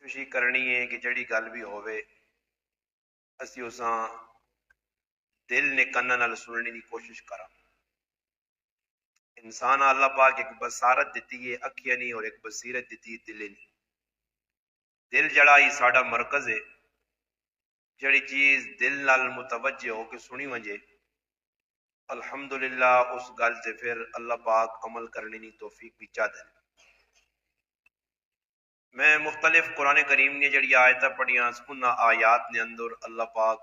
کوشش ہی کرنی ہے کہ جڑی گل بھی ہوئے اسی اساں دل نے کنن نال سننے کی کوشش کرا۔ انسان اللہ پاک ایک بصارت دیتی ہے اکھیاں نہیں، اور ایک بصیرت دیتی ہے دل نہیں۔ دل جڑا ہی ساڈا مرکز ہے، جڑی چیز دل نال متوجہ ہو کے سنی ونجے الحمدللہ اس گل تے پھر اللہ پاک عمل کرنے کی توفیق بھی چاہتا ہے۔ میں مختلف قرآن کریم نے جڑی آیتیں پڑھیاں ان آیات نے اندر اللہ پاک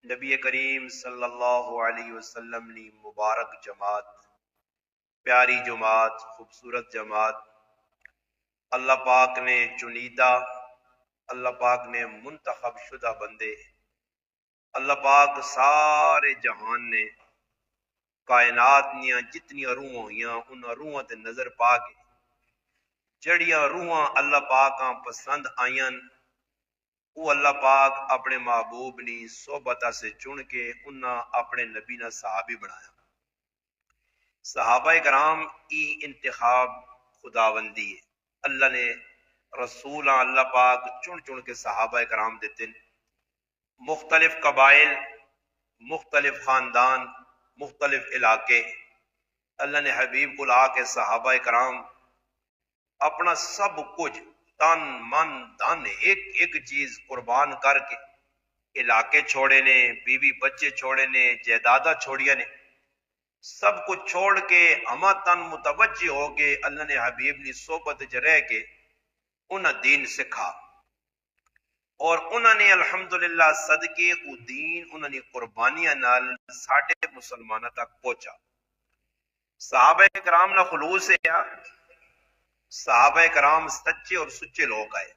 نبی کریم صلی اللہ علیہ وسلم نے مبارک جماعت، پیاری جماعت، خوبصورت جماعت، اللہ پاک نے چنیدہ، اللہ پاک نے منتخب شدہ بندے، اللہ پاک سارے جہان نے کائنات نیاں جتنی روحاں ہوئیاں ان روحاں تے نظر پا کے جڑیاں روحاں اللہ پاکاں پسند آئیاں وہ اللہ پاک اپنے محبوب نی صحبتہ سے چن کے انہاں اپنے نبی نہ صحابی بنایا۔ صحابہ کرام ای انتخاب خداوندی ہے، اللہ نے رسول اللہ پاک چن چن کے صحابہ کرام دیتے ہیں۔ مختلف قبائل، مختلف خاندان، مختلف علاقے، اللہ نے حبیب کو لا کے صحابہ کرام اپنا سب کچھ تن من دن ایک ایک چیز قربان کر کے علاقے چھوڑے نے، بیوی بچے چھوڑے نے، جائیداداں چھوڑیا نے، سب کچھ چھوڑ کے ہما تن متوجہ ہو کے اللہ نے حبیب نے صحبت وچ رہ کے انہاں دین سکھا، اور انہوں نے الحمدللہ صدقے او دین انہوں نے قربانیاں نال ساڈے مسلمانوں تک پہنچا۔ صحابہ کرام نہ خلوص ہے، صحابہ کرام سچے اور سچے لوگ آئے۔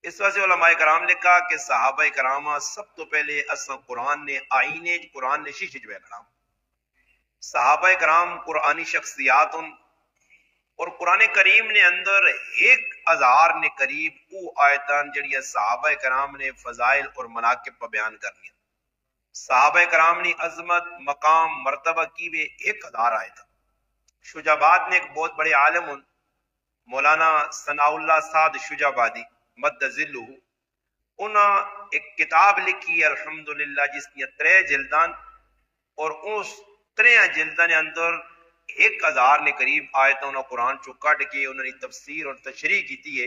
اس وجہ سے علماء کرام نے کہا کہ صحابہ کرام سب تو پہلے اساں قرآن نے آئینے قرآن نے شیشے چ بیٹھنا۔ صحابہ کرام قرآنی شخصیات اور قرآن کریم نے اندر 1000 نے قریب او آیتان جڑیاں صحابہ کرام نے فضائل اور مناقب پر بیان کرنی۔ صحابہ کرام نے عظمت مقام مرتبہ کی وہ 1000 آیت۔ شجاباد نے ایک بہت بڑے عالم مولانا ثناء اللہ سعد شجابادی مد ذلہ، انہاں ایک کتاب لکھی الحمدللہ جس کی 3 جلدان، اور اس 3 جلدان اندر 1000 نے قریب آیتوں نے قرآن چو کٹ کے انہوں نے تفسیر اور تشریح کی ہے،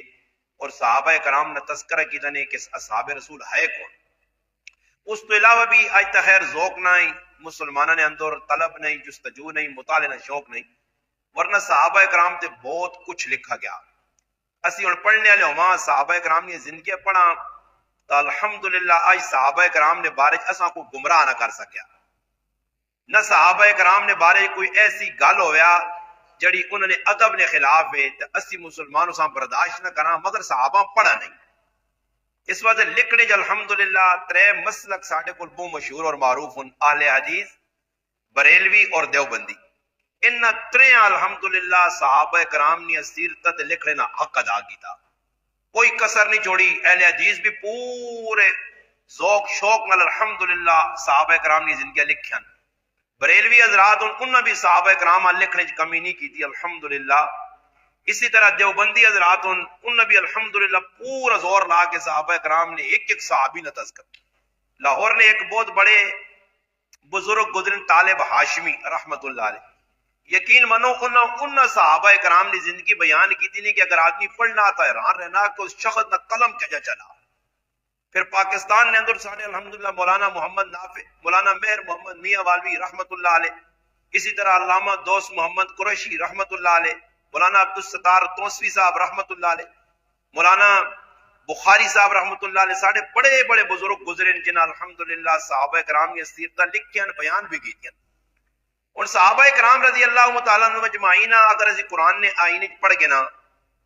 اور صحابہ کرام نے تذکرہ کیتا نے کہ اصحاب رسول ہے کون۔ اس تو علاوہ بھی آج تک خیر ذوق نہیں، مسلمانوں نے اندر طلب نہیں، جستجو نہیں، مطالعہ نہ شوق نہیں، ورنہ صحابہ کرام تے بہت کچھ لکھا گیا۔ اسی ہن پڑھنے والے ہواں صحابہ کرام نے زندگی پڑھا تو الحمدللہ آج صحابہ کرام نے بارے اساں کو گمراہ نہ کر سکیا، نہ صحابہ کرام نے بارے کوئی ایسی گل ہویا جڑی انہوں نے ادب نے خلاف ہے تو اسی مسلمان اساں برداشت نہ کرا، مگر صحابہ پڑھا نہیں۔ اس وجہ لکھنے جو الحمدللہ 3 مسلک ساڈے کول بہت مشہور اور معروف ہیں، اہل حدیث، بریلوی اور دیوبندی۔ ان 3 الحمدللہ صحابہ کرام نے سیرت لکھنے نہ حق ادا کیتا، کوئی کسر نہیں چھوڑی۔ اہل حدیث بھی پورے ذوق شوق نال الحمدللہ صحابہ کرام نے زندگی لکھیاں۔ بریلوی حضرات انہوں بھی صحابہ کرام لکھنے کی کمی نہیں کی تھی الحمدللہ۔ اسی طرح دیوبندی حضرات انہوں بھی الحمدللہ پورا زور لا کے صحابہ کرام نے ایک ایک صحابی نہ تذکر۔ لاہور نے ایک بہت بڑے بزرگ گزرن طالب ہاشمی رحمت اللہ علیہ، یقین منو انہوں صحابہ کرام نے زندگی بیان کی تھی نہیں کہ اگر آدمی پڑھنا آتا ہے حیران رہنا کہ اس شخص نہ قلم کجا چلا۔ پھر پاکستان نے اندر سارے الحمدللہ مولانا محمد نافع، مولانا مہر محمد میاں والوی رحمت اللہ علیہ، اسی طرح علامہ دوست محمد قریشی رحمت اللہ علیہ، مولانا عبدالستار توسوی صاحب رحمت اللہ علیہ، مولانا بخاری صاحب رحمت اللہ علیہ، سارے بڑے بڑے بزرگ گزرے جنہاں الحمدللہ صحابہ کرام نے سیرتاں لکھیاں بیان بھی کیتیاں۔ اور صحابہ کرام رضی اللہ تعالیٰ عنہ مجمعین اگر اسی قرآن نے آئینے پڑھ کے نا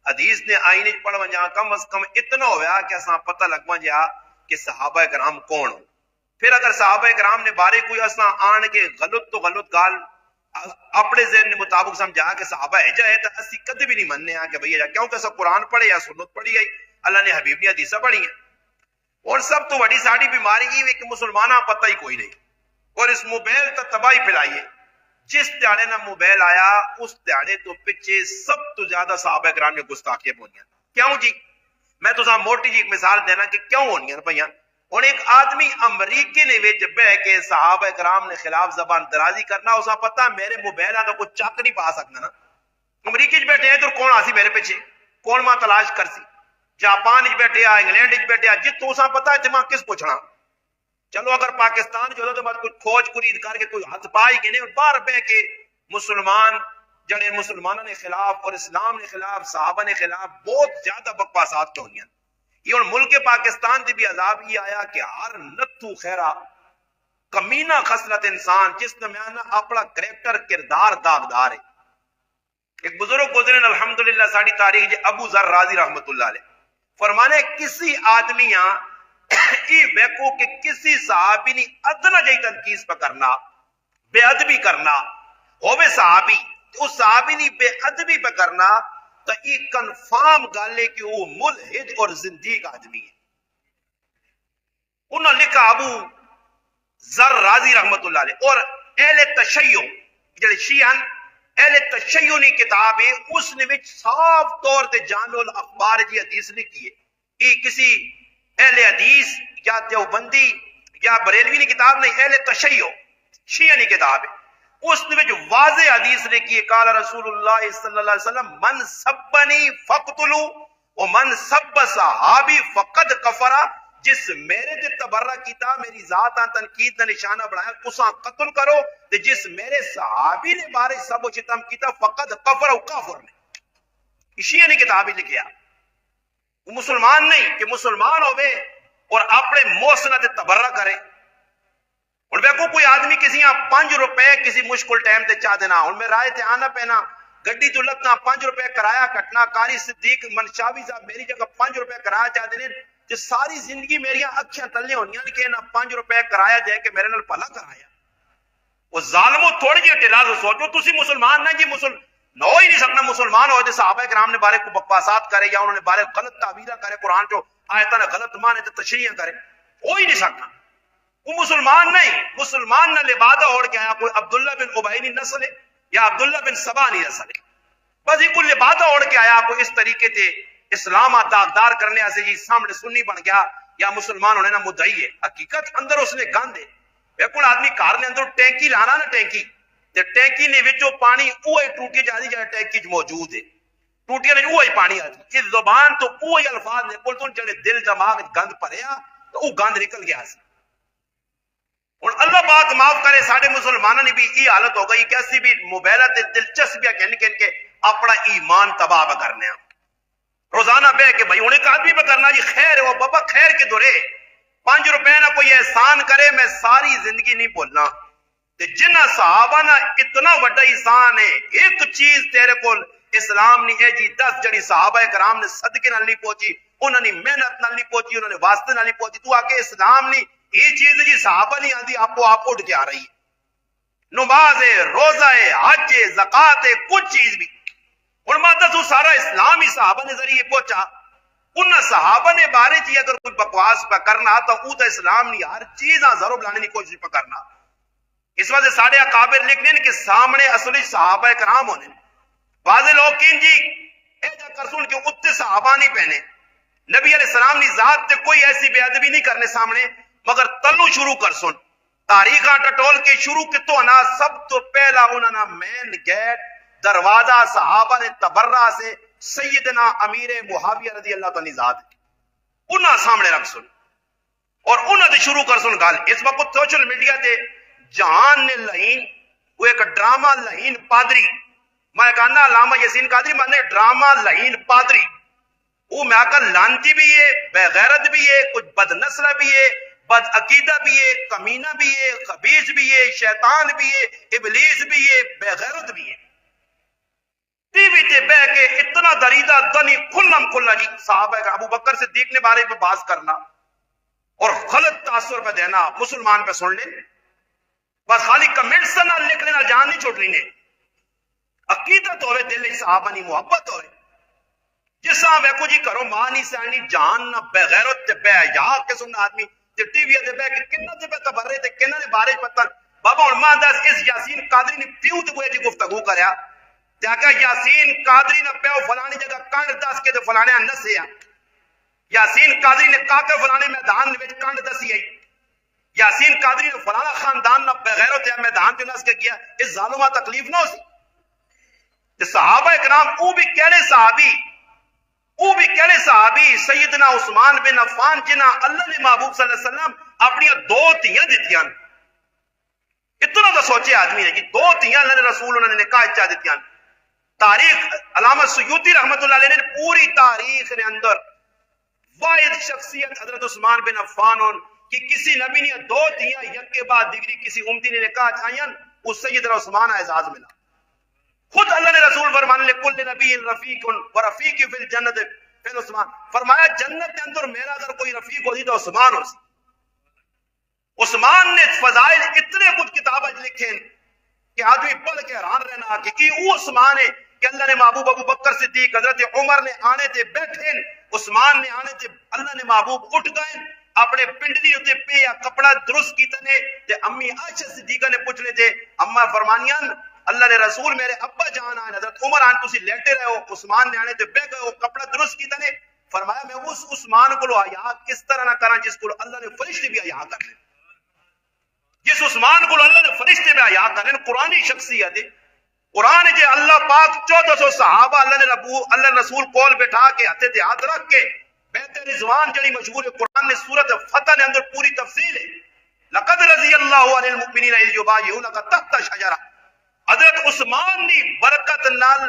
حدیث نے آئینے پڑھ ونجا کم از کم اتنا ہویا کہ اساں پتہ لگ ونجا کہ صحابہ کرام کون ہو۔ پھر اگر صحابہ کرام نے بارے کوئی اساں آن کے غلط تو غلط گال اپنے ذہن کے مطابق سمجھا کہ صحابہ ہے تو اسی کدی بھی نہیں مننے کہ بھئی کیونکہ اساں قرآن پڑھے یا سنت پڑھی گئی، اللہ نے حبیب نے حدیثاں پڑھی ہیں۔ اور سب تو بڑی ساڑی بیماری یہ ہے کہ مسلمانہ پتہ ہی کوئی نہیں، اور اس موبائل تو تباہی پھیلائیے۔ جس دیاڑے نہ موبائل آیا اس دیاڑے تو پیچھے سب تو زیادہ صحابہ کرام نے گستاخیاں پہنچیاں۔ کیوں جی؟ میں تو موٹی جی ایک مثال دینا کہ کیوں ہونی پہ ہوں ایک آدمی امریکی نے بہ کے صحابہ کرام نے خلاف زبان درازی کرنا اسا پتا میرے موبائل تو کوئی چک نہیں پا سکتا نا امریکی چ بیٹھے ادھر کون آسی میرے پیچھے کون ماں تلاش کرسی جاپان چ بیٹھے انگلینڈ چ بیٹھے جتوں اسا پتا اتنے ماں کس پوچھنا چلو اگر پاکستان جو تو کوئی کھوج کرید کر کے کوئی ہاتھ پائی گئے نہیں باہر بہ کے مسلمان جڑے مسلمانوں نے خلاف اور اسلام نے خلاف صحابہ نے خلاف بہت زیادہ بکواسات تو ہوئی ہیں یہ اور ملک پاکستان دی بھی عذاب یہ آیا کہ ہر نتھو خیرہ کمینہ خصلت انسان جس نے اپنا کریکٹر کردار داغدار ہے ایک بزرگ گزرے الحمدللہ ساڑی تاریخ جی ابو ذر رازی رحمت اللہ علیہ فرمانے کسی آدمیاں یہ ویکو کہ کسی صحابی نے ادنا جائی تنقیس پہ کرنا بے ادبی کرنا ہوئے صحابی اس صحابی نے بے ادبی پہ کرنا تو یہ کنفارم گالے کہ وہ ملحد اور زندیق آدمی ہے انہوں نے لکھا ابو ذر رازی رحمت اللہ علیہ اور اہل تشیع جڑے شیعن اہل تشیع نے کتاب ہے اس نے وچ صاف طور تے جامع الاخبار جی حدیث لکھی ہے یہ کسی اہل حدیث یا دیوبندی یا بریلوی نے کتاب نہیں اہل تشیع شیعہ نے کتاب ہے اس نے جو واضح حدیث لکھی ہے قال رسول اللہ صلی اللہ علیہ وسلم من سبنی فقتلو ومن سب صحابی فقد کفرا جس میرے تے تبرہ کیتا میری ذات تنقید کا نشانہ بڑھایا اسا قتل کرو تے جس میرے صحابی نے بارے سب و شتم کیتا فقد کفر و کافر نے شیعہ نے کتاب ہی لکھیا وہ مسلمان نہیں کہ مسلمان ہوئے اور اپنے محسنہ تے تبرہ کرے اور دیکھو کوئی آدمی کسی یہاں 5 روپے کسی مشکل ٹائم تے چاہ دینا اور میں رائے تے آنا پینا گڈی تو لگنا 5 روپے کرایہ کٹنا قاری صدیق منشاوی صاحب میری جگہ 5 روپے کرایہ چاہ دینے کہ ساری زندگی میری اکھیاں تلے ہونیاں کہ نہ 5 روپے کرایہ دے کے میرے نال بھلا کرایا وہ ظالمو تھوڑی جی ٹلا تو سوچو تسی مسلمان نہ جی نہ ہی نہیں سکنا مسلمان ہوئے تے صحابہ کرام نے بارے کو بکواسات کرے یا انہوں نے بارے غلط تعبیرہ کرے قرآن جو آیتاں نے غلط مانے تے تشریح کرے ہو ہی نہیں سکنا وہ مسلمان نہیں مسلمان نہ لبادہ اوڑ کے آیا کوئی عبداللہ بن عبیدی نسل ہے یا عبداللہ بن سبانی نسل ہے بس یہ کوئی لبادہ اوڑ کے آیا کوئی اس طریقے تے اسلام داغدار کرنے سے جی سامنے سنی بن گیا یا مسلمان ہونے نہ مدعی ہے حقیقت اندر اس نے گند ہے بالکل آدمی کار نے اندر ٹینکی لانا نا ٹینکی تے ٹینکی نے وچوں پانی اوہی ٹوٹی جاتی جہاں ٹینکی موجود ہے ٹوٹیاں نے اوہی پانی آتی اس زبان تو اوہی الفاظ نے بول تو جڑے دل دماغ گند بھریا تو وہ گند نکل گیا سی اور اللہ پاک معاف کرے ساڑھے مسلمانوں نے بھی یہ حالت ہو گئی کیسی بھی موبائلہ تے دلچسپیاں کہنے کے اپنا ایمان تباہ کرنے ہیں روزانہ بے کہ بھائی انہیں ایک آدمی پہ کرنا جی خیر ہے وہ بابا خیر کے دورے 5 روپے نہ کوئی احسان کرے میں ساری زندگی نہیں بولنا تے جنہ صحابہ نا اتنا بڑا احسان ہے ایک چیز تیرے کو اسلام نے اے جی 10 جڑی صحابہ کرام نے صدقے نال نہیں پہنچی انہوں نے محنت نال نہیں پہنچی انہوں نے واسطے نال نہیں پہنچی تو آکے اسلام نے یہ چیز جی صحابہ نہیں آدھی آپ اٹھ کے آ رہی ہے نماز ہے روزہ ہے حج ہے زکات ہے کچھ چیز بھی اور مادہ سارا اسلام ہی صحابہ نے ذریعے پہنچا ان صحابہ نے بارے چی اگر کوئی بکواس پہ کرنا تو او تو اسلام نہیں ہر چیز ضرور لانے کی کوشش پہ کرنا اس وجہ ساڑھے اکابر لکھنے کہ سامنے اصلی صحابہ کرام ہونے بعض لوگ کین جی ایجا کرسون کہ اتنے صحابہ نہیں پہنے نبی علیہ السلام نے ذات تے کوئی ایسی بے ادبی نہیں کرنے سامنے مگر تلو شروع کر سن تاریخاں ٹٹول کے شروع کی تو انا سب تو پہلا انہوں نے مین گیٹ دروازہ صحابہ نے تبرہ سے سیدنا امیر معاویہ رضی اللہ تعالی ذات انہاں سامنے رکھ سن اور انہاں دے شروع کر سن گال اس وقت سوشل میڈیا تے جہان نے لہین وہ ایک ڈرامہ لہین پادری میں کہنا علامہ یاسین قادری میں نے ڈرامہ لہین پادری وہ میں کہا لانتی بھی ہے بے غیرت بھی ہے کچھ بد نسلہ بھی ہے بد عقیدہ بھی ہے کمینہ بھی ہے خبیث بھی ہے شیطان بھی ہے ابلیس بھی ہے بے غیرت بھی ہے ٹی وی تے بہ کے اتنا دریدہ دنی کھلم کھلا جی صحابہ کا ابو بکر صدیق نے بارے پہ باز کرنا اور غلط تاثر پہ دینا مسلمان پہ سن لیں بس خالی کمنٹ سے نہ لکھ لینا جان نہیں چھوڑ لینے عقیدت ہوئے دل صحابہ نہیں محبت ہوئے جس طرح ویکو جی کرو ماں نہیں سانی جان نہ بے غیرت تے بے حیا کے سن آدمی تے ٹی وی تے بہ کے کنہ تے پہ تبرے تے کنہ نے بارے پتہ بابا ہن ماں دس اس یاسین قادری نے پیو تے کوئی جی گفتگو کریا تے کہ یاسین قادری نے پیو فلانی جگہ کانڈ دس کے تے فلانے نسیا یاسین قادری نے کہا کہ فلانے میدان میں کنڈ دسی آئی، یاسین قادری نے فلانا خاندان نہ بغیرت ہے میدان کے نس کے کیا، اس ظالمہ تکلیف نہ ہو سی کہ صحابہ اکرام او بھی کہڑے صحابی سیدنا عثمان بن عفان جنہ اللہ نے محبوب صلی اللہ علیہ وسلم اپنی دو تیاں دیتیاں، اتنا تو سوچے آدمی نے کہ دو تیاں اللہ نے رسول انہوں نے نکاح چاہ دیتیاں۔ تاریخ علامہ سیوطی رحمت اللہ علیہ نے پوری تاریخ نے اندر واحد شخصیت حضرت عثمان بن عفان کہ کسی نبی نے دو تیاں یک کے بعد دیگری کسی امتی نے نکاح چاہیاں، اس سیدنا عثمان اعزاز ملا۔ خود اللہ نے رسول فرمانے لکل نبی رفیق و رفیق فی الجنت فی عثمان، فرمایا جنت کے اندر میرا اگر کوئی رفیق ہوتی تو عثمان ہو سی۔ عثمان نے فضائل اتنے کچھ کتابیں لکھے کہ آدمی پڑھ کے حیران رہنا کہ وہ عثمان ہے کہ اللہ نے محبوب ابو بکر صدیق حضرت عمر نے آنے تھے بیٹھے، عثمان نے آنے تھے، اللہ نے محبوب اٹھ گئے اپنے پنڈلی ہوتے پہ یا کپڑا درست کی تنے تے امی عائشہ صدیقہ نے پوچھ لے تھے، اما فرمانیاں اللہ نے رسول میرے ابا جان آئے حضرت عمر آن تسی لیٹے رہے ہو، عثمان نے آنے تے بے گئے ہو کپڑا درست کی تنے، فرمایا میں اس عثمان کو حیا کس طرح نہ کرا جس کو اللہ نے فرشتے بھی حیا کر لیں، جس عثمان کو اللہ نے فرشتے بھی حیا کر لیں۔ قرآنی شخصیت ہے، قرآن جے اللہ پاک 1400 صحابہ اللہ رسول کول بٹھا کے ہاتھے تے ہاتھ رکھ کے بیت رضوان جڑی مشہور ہے قرآن نے سورۃ فتح نے اندر پوری تفصیل ہے، لقد رضی اللہ عن المؤمنین اذ یبایعونک تحت الشجرہ، حضرت عثمان نے برکت نال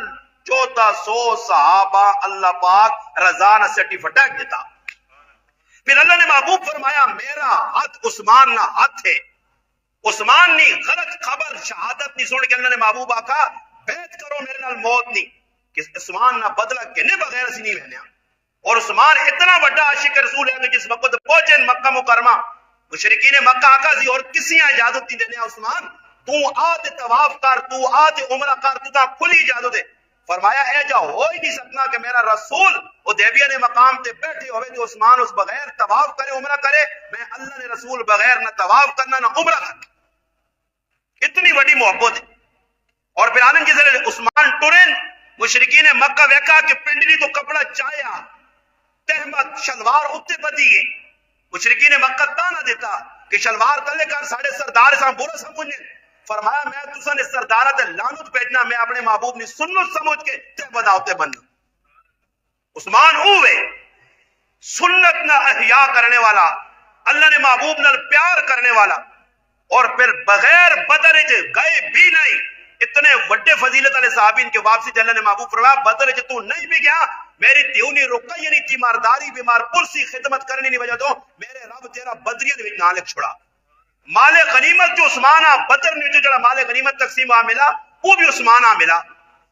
1400 صحابہ اللہ پاک رضا نہ سرٹیفکیٹ دیتا۔ پھر اللہ نے محبوب فرمایا میرا ہاتھ عثمان نہ ہاتھ ہے، عثمان نے غلط خبر شہادت نہیں سن کے اللہ نے محبوب آکھا بیعت کرو میرے نال موت نہیں کہ عثمان نہ بدلہ کہنے بغیر سی نہیں رہنے۔ اور عثمان اتنا بڑا عاشق رسول ہے کہ جس وقت پہنچے مکہ مکرمہ مشرکین مکہ آقا سی اور کسی اجازت نہیں دینے، عثمان تو آتے طواف کر، تو آتے عمرہ کر، تو تا کھلی اجازت ہے۔ فرمایا اے جا ہو ہی نہیں سکنا کہ میرا رسول حدیبیہ نے مقام تے بیٹھے ہوئے تو عثمان اس بغیر طواف کرے عمرہ کرے، میں اللہ نے رسول بغیر نہ طواف کرنا نہ عمرہ کرنا، اتنی بڑی محبت ہے۔ اور پھر آنند کی ذریعے عثمان ٹورن مشرکین مکہ ویکا کہ پنڈلی تو کپڑا چایا تحمد شلوار اتے بدی ہے، مشرکین مکہ تانا دیتا کہ شلوار تلے کر ساڑھے سردار سے برا سمجھنے، فرمایا میں تسا نے سردارہ تے لانت بھیجنا، میں اپنے محبوب نے سنت سمجھ کے تحمد آتے بننا۔ عثمان ہوئے سنت نہ احیاء کرنے والا، اللہ نے محبوب نہ پیار کرنے والا، اور پھر بغیر بدر گئے بھی نہیں، اتنے وڈے فضیلت والے صحابین کے واپسی تے اللہ نے محبوب فرمایا بدر تو نہیں بھی گیا، میری تیونی رکئی نہیں تیمارداری بیمار پرسی خدمت کرنے نہیں وجہ تو میرے رب تیرا بدریت وچ نہ لکھ چھڑا۔ مال غنیمت جو عثمان بدر نے جو جڑا مال غنیمت تقسیم ملا وہ بھی عثمان ملا۔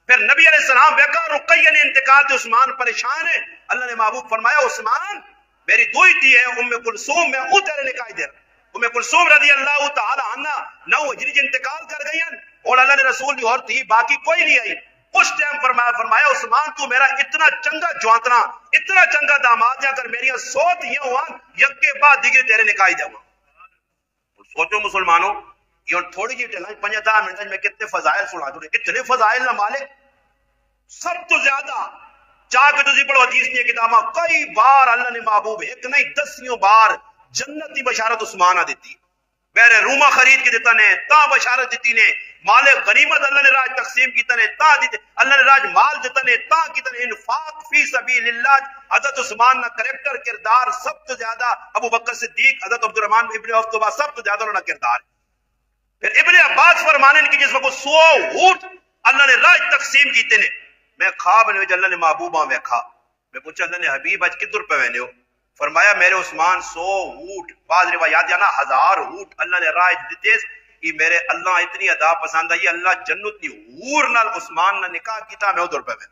پھر نبی علیہ السلام ویکا رقیہ نے انتقال تے عثمان پریشان ہے، اللہ نے محبوب فرمایا عثمان میری دو ہی تھی ہے ام کلثوم، میں او تیرے نکاح دے ام کلثوم رضی اللہ تعالی عنہ 9 ہجری جو انتقال کر گئی ہیں اور اللہ نے رسول کی اور تھی باقی کوئی نہیں آئی۔ اس ٹائم فرمایا عثمان تو میرا اتنا چنگا جوانتنا اتنا چنگا داماد ہے، اگر میری 100 دیا ہوا یک کے بعد دیگر تیرے نکاح دے ہوا۔ سوچو مسلمانوں یہ تھوڑی جی ٹلائیں 5-10 منٹ میں کتنے فضائل سنا دوں، اتنے فضائل نہ مالک سب تو زیادہ چاہ کے تجھے پڑھو حدیث کی کتاباں کئی بار اللہ نے محبوب ایک نہیں 10 بار جنتی بشارت عثمانہ دیتی، بیر رومہ خرید کے دیتا نے تا بشارت دیتی نے، مال غنیمت اللہ نے راج تقسیم کیتا نے تا دیتے، اللہ نے راج مال دیتا نے تا کیتا نے، انفاق فی سبیل اللہ حضرت عثمان نہ کریکٹر کردار سب تو زیادہ، ابو بکر صدیق حضرت عبدالرحمن ابن عوف تو بعد سب تو زیادہ انہوں نے کردار۔ پھر ابن عباس فرمانے کی جس وقت 100 اونٹ اللہ نے راج تقسیم کیتے نے، میں خواب نے اللہ نے محبوبہ میں کھا، میں پوچھا اللہ نے حبیب اج کدھر پہ وینے ہو، فرمایا میرے عثمان 100 اونٹ بعض روایات جانا 1000 اونٹ اللہ نے راج دیتے کہ میرے اللہ اتنی ادا پسند آئی اللہ جنت نہیں حور نال عثمان نہ نکاح کیتا میں ادھر پہ میں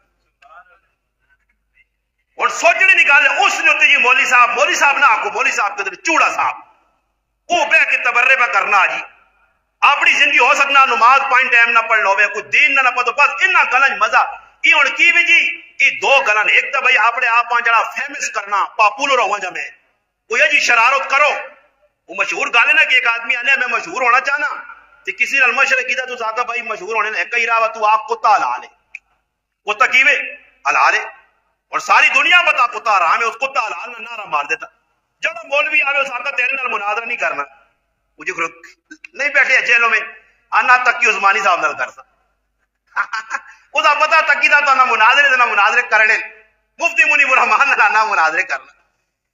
اور سوچنے نکالے اس نے ہوتے جی مولوی صاحب نہ آکو مولوی صاحب کے چوڑا صاحب وہ بہ کے تبرے پہ کرنا جی اپنی زندگی ہو سکنا نماز 5 ٹائم نہ پڑھ لو کوئی دین نہ پڑھو بس انہاں گلن مزہ یہ ہن کی بھی جی یہ 2 گلن، ایک تو بھائی اپنے آپ جڑا فیمس کرنا پاپولر ہوا جا میں وہ جی شرارت کرو وہ مشہور گل ہے نا کہ ایک آدمی آنے میں مشہور ہونا چاہنا تو کسی نے مشورہ کیتا تو آتا بھائی مشہور ہونے نے کئی راہ تو آپ کتا ہلا لے کتا کیوے ہلا لے اور ساری دنیا بتا کتا حرام ہے، اس کتا حلال نہ نعرہ مار دیتا. جب مولوی آوے اس آقا تیرے نال مناظرہ نہیں کرنا، مجھے نہیں بیٹھے جیلوں میں آنا تکی عثمانی صاحب نال کرتا. اس کا پتا تکی دا تو نہ مناظرے کرنے، مفتی منیب الرحمان نہ مناظرے کرنا.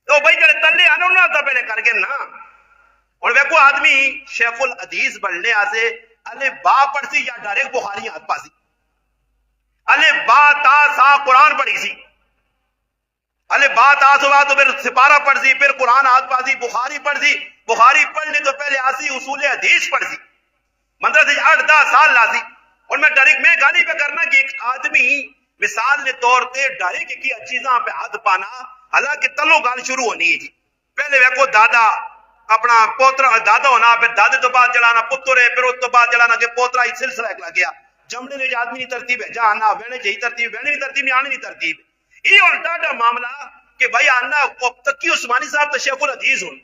تو بھائی جڑے تلے آنا انہوں نے پہلے کر کے نا. اور ویکو آدمی شیخ الحدیث بننے آسے الے با پڑھ سی یا ڈائریکٹ بخاری ہاتھ پاسی، الے با تا سا قرآن پڑھی سی، الے با تا سا تو پھر سپارہ پڑھ سی، پھر قرآن ہاتھ پاسی، بخاری پڑھ سی. بخاری پڑھنے تو پہلے آسی اصول حدیث پڑھ سی، مدرسے 8-10 سال لاسی. اور میں ڈائریکٹ میں گالی پہ کرنا کہ ایک آدمی مثال نے طور تے ڈائریکٹ کی چیزاں پہ ہاتھ پانا، حالانکہ تلو گال شروع ہونی ہے جی. پہلے ویکو دادا اپنا پوترا دادا ہونا، پھر دادے تو بعد جلانا پتر ہے، پھر اس تو بعد جلانا کہ پوترا ہی سلسلہ ایک لگ گیا. جمنے نے آدمی نہیں ترتیب ہے جہاں آنا وینے جہی ترتیب، وینے نہیں ترتیب آنے نہیں ترتیب. یہ اور ڈاڈا معاملہ کہ بھائی آنا تقی عثمانی صاحب تو شیخ الحدیث ہوں،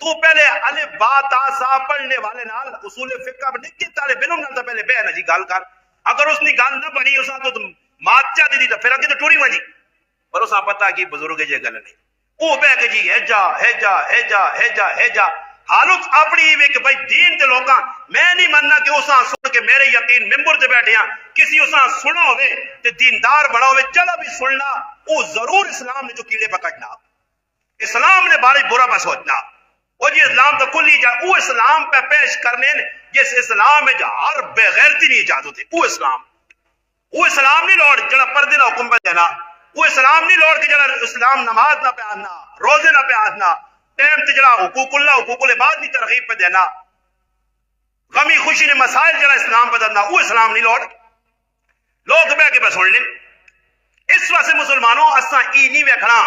تو پہلے الف با تا سا پڑھنے والے نال اصول فقہ پر نکے تارے بلوم نال تو پہلے بے نا جی گال کر. اگر اس نے گال نہ پڑھی اسا تو مات چا دی تو پھر اگے تو ٹوری وجی. پر اسا پتہ کہ بزرگ جے گل نہیں او بہ کے جی ہے جا حالت اپنی وے کہ بھائی دین تے لوکاں میں نہیں مننا کہ اسا سن کے میرے یقین ممبر تے بیٹھے ہاں کسی اسا سنا ہوے تے دیندار بڑا ہوے چلا بھی سننا او ضرور اسلام نے جو کیڑے پکڑنا، اسلام نے بارے برا پہ سوچنا. وہ جی اسلام تو کلی جا وہ اسلام پہ پیش کرنے جس اسلام میں جا ہر بے غیرتی نہیں اجازت ہے. وہ اسلام نہیں لوڑ جڑا پردے نہ حکم پہ دینا، وہ اسلام نہیں لوڑ کہ جڑا اسلام نماز نہ پہ آنا، روزے نہ پہ آنا، ٹائم تے جڑا حقوق اللہ حقوق العباد کی ترغیب پہ دینا، غمی خوشی نے مسائل جڑا اسلام پہ دینا، وہ اسلام نہیں لوڑ. لوگ بہ کے پہ سن لیں. اس واسطے مسلمانوں اساں ای نہیں ویکھنا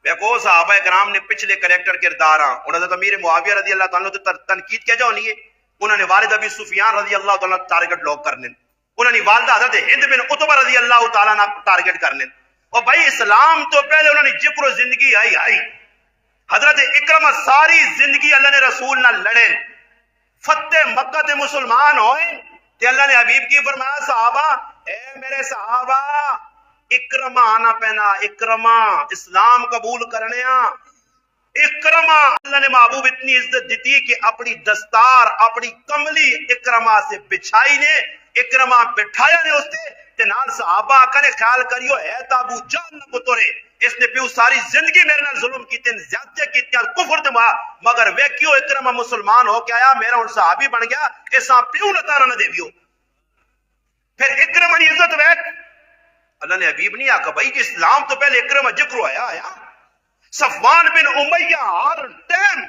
ویکھو صحابہ کرام نے پچھلے کریکٹر کردار ہاں. انہوں نے امیر معاویہ رضی اللہ تعالیٰ عنہ تنقید کیا جاؤ نہیں ہے، انہوں نے والد ابی سفیان رضی اللہ تعالیٰ ٹارگٹ لوگ کرنے، انہوں نے والدہ حضرت ہند بن عتبہ رضی اللہ تعالیٰ عنہ ٹارگٹ کرنے. اور بھائی اسلام تو پہلے انہوں نے ذکر و زندگی آئی حضرت اکرمہ ساری زندگی اللہ نے رسول نہ لڑے، فتح مکہ تے مسلمان ہوئے تے اللہ نے حبیب کی فرمایا صحابہ اے میرے صحابہ اکرمہ آنا پہنا، اکرمہ اسلام قبول کرنے اکرمہ اللہ نے محبوب اتنی عزت دیتی کہ اپنی دستار اپنی کملی اکرمہ سے بچھائی نے، اکرمہ بٹھایا نے اس نے تے نال صحابہ کنے خیال کریو ہے تابو جان نہ پترے اس نے پیو ساری زندگی میرے نال ظلم کیتے ہیں، زیادتی کیتے ہیں، کفر تے مگر ویکھیو اکرمہ مسلمان ہو کے آیا میرا ہن صحابی بن گیا، اساں پیو نتارا نہ دیویو. پھر اکرمہ دی عزت ویکھ اللہ نے حبیب نہیں آکا بھائی کہ اسلام تو پہلے اکرمہ ذکر آیا. صفوان بن امیہ ہر ٹائم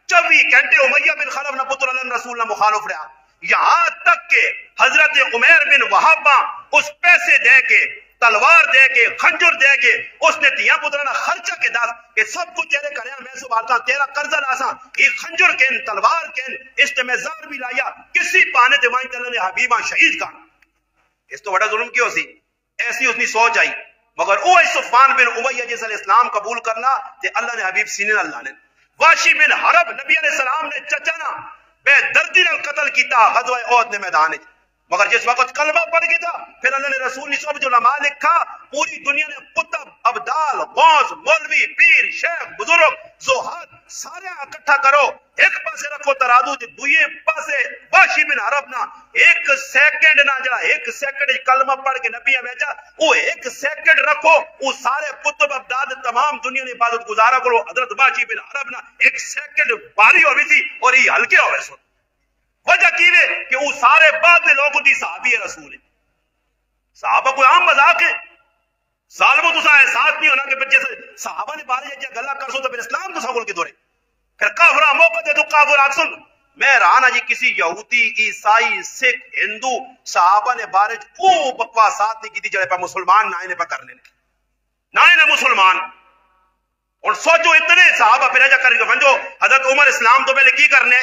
24 گھنٹے امیہ بن خلف نہ پتر اللہ رسول نہ مخالف رہا، یہاں تک کہ حضرت عمیر بن وہابہ اس پیسے دے کے تلوار دے کے خنجر دے کے اس نے تیاں پترانا خرچہ کے داس کہ سب کچھ تیرے کریا میں سبارتا تیرا قرضہ لاسا یہ خنجر کین تلوار کین استمیزار بھی لایا کسی پانے دے وائن اللہ نے حبیبہ شہید کا. اس تو بڑا ظلم کیوں سی؟ ایسی اس نے سوچ آئی. مگر او صفوان بن امیہ جیسا اسلام قبول کرنا تے اللہ نے حبیب سینے اللہ نے. واشی بن حرب نبی علیہ السلام نے چچانا بے دردی نال قتل کیتا غزوہ احد نے میدان وچ، مگر جس وقت کلمہ پڑھ گیا تھا پھر اللہ نے رسول نے سب جو علماء لکھا پوری دنیا نے قطب ابدال غوث مولوی پیر شیخ بزرگ زہاد سارے اکٹھا کرو ایک پاسے رکھو ترازو تے دوئے پاسے واشی بن حرب نہ ایک سیکنڈ نہ جڑا ایک سیکنڈ کلمہ پڑھ کے نبی بیچا وہ ایک سیکنڈ رکھو وہ سارے قطب ابدال تمام دنیا نے عبادت گزارا کرو. حضرت واشی بن حرب نہ ایک سیکنڈ باری ہوئی تھی اور یہ ہلکے ہوئے سن. وجہ کیوے کہ وہ سارے بعد میں لوگوں دی صحابی رسول ہے. صحابہ کوئی عام مذاق ہے؟ ظالموں تو احساس نہیں ہونا کہ بچے صحابہ نے بارے جا گلا کر سو تو پھر اسلام تو سگل کے دورے پھر کافرہ موقع دے تو کافر آگ سن. میں رانا جی کسی یہودی عیسائی سکھ ہندو صحابہ نے بارے او بکواسات نہیں کی تھی جڑے پہ مسلمان نہ انہیں پہ کرنے نہ انہیں مسلمان. اور سوچو اتنے صحابہ پھر ایجا کر کے بنجو حضرت عمر اسلام تو پہلے کی کرنے